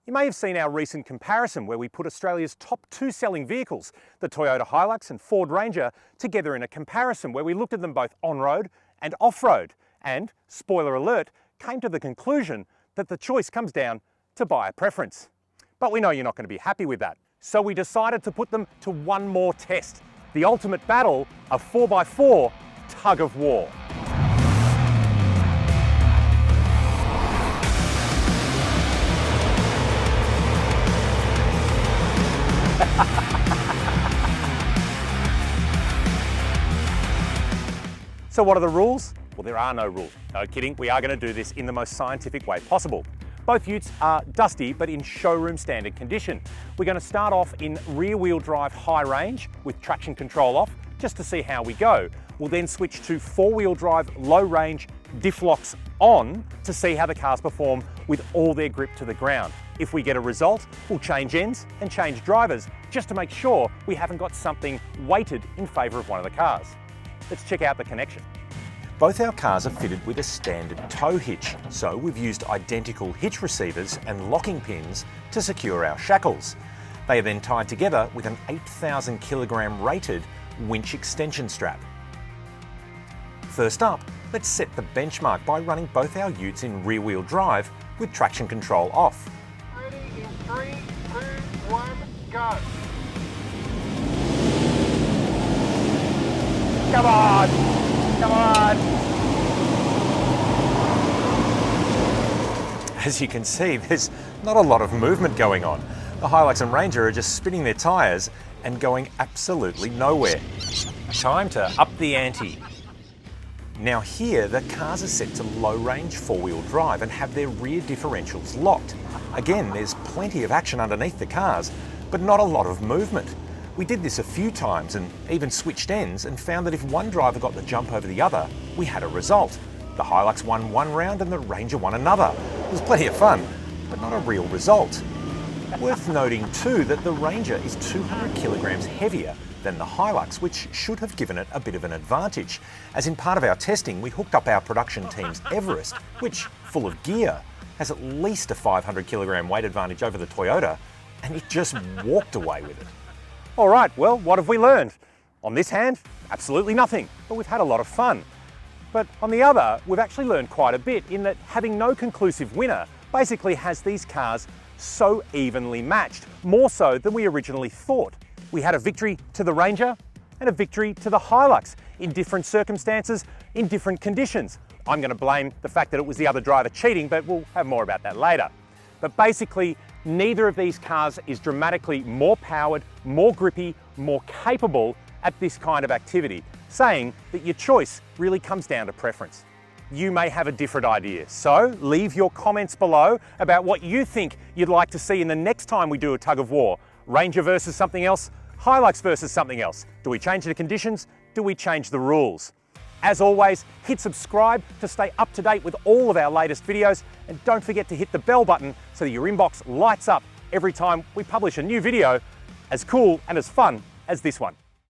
You may have seen our recent comparison where we put Australia's top 2 selling vehicles, the Toyota Hilux and Ford Ranger, together in a comparison where we looked at them both on-road and off-road and, spoiler alert, came to the conclusion that the choice comes down to buyer preference. But we know you're not going to be happy with that. So we decided to put them to one more test, the ultimate battle of 4x4 Tug of War. So what are the rules? Well, there are no rules. No kidding, we are going to do this in the most scientific way possible. Both utes are dusty, but in showroom standard condition. We're going to start off in rear-wheel drive high range with traction control off, just to see how we go. We'll then switch to four-wheel drive low range diff locks on to see how the cars perform with all their grip to the ground. If we get a result, we'll change ends and change drivers just to make sure we haven't got something weighted in favour of one of the cars. Let's check out the connection. Both our cars are fitted with a standard tow hitch, so we've used identical hitch receivers and locking pins to secure our shackles. They are then tied together with an 8,000 kilogram rated winch extension strap. First up, let's set the benchmark by running both our utes in rear-wheel drive with traction control off. Ready in 3, 2, 1, go! Come on! Come on! As you can see, there's not a lot of movement going on. The Hilux and Ranger are just spinning their tyres and going absolutely nowhere. Time to up the ante. Now here, the cars are set to low-range four-wheel drive and have their rear differentials locked. Again, there's plenty of action underneath the cars, but not a lot of movement. We did this a few times and even switched ends and found that if one driver got the jump over the other, we had a result. The Hilux won one round and the Ranger won another. It was plenty of fun, but not a real result. Worth noting too that the Ranger is 200 kilograms heavier than the Hilux, which should have given it a bit of an advantage. As in part of our testing, we hooked up our production team's Everest, which, full of gear, has at least a 500 kilogram weight advantage over the Toyota, and it just walked away with it. All right, well, what have we learned? On this hand, absolutely nothing, but we've had a lot of fun. But on the other, we've actually learned quite a bit in that having no conclusive winner basically has these cars so evenly matched, more so than we originally thought. We had a victory to the Ranger and a victory to the Hilux in different circumstances, in different conditions. I'm going to blame the fact that it was the other driver cheating, but we'll have more about that later. But basically, neither of these cars is dramatically more powered, more grippy, more capable at this kind of activity, saying that your choice really comes down to preference. You may have a different idea, so leave your comments below about what you think you'd like to see in the next time we do a tug of war. Ranger versus something else, Hilux versus something else. Do we change the conditions? Do we change the rules? As always, hit subscribe to stay up to date with all of our latest videos, and don't forget to hit the bell button so that your inbox lights up every time we publish a new video as cool and as fun as this one.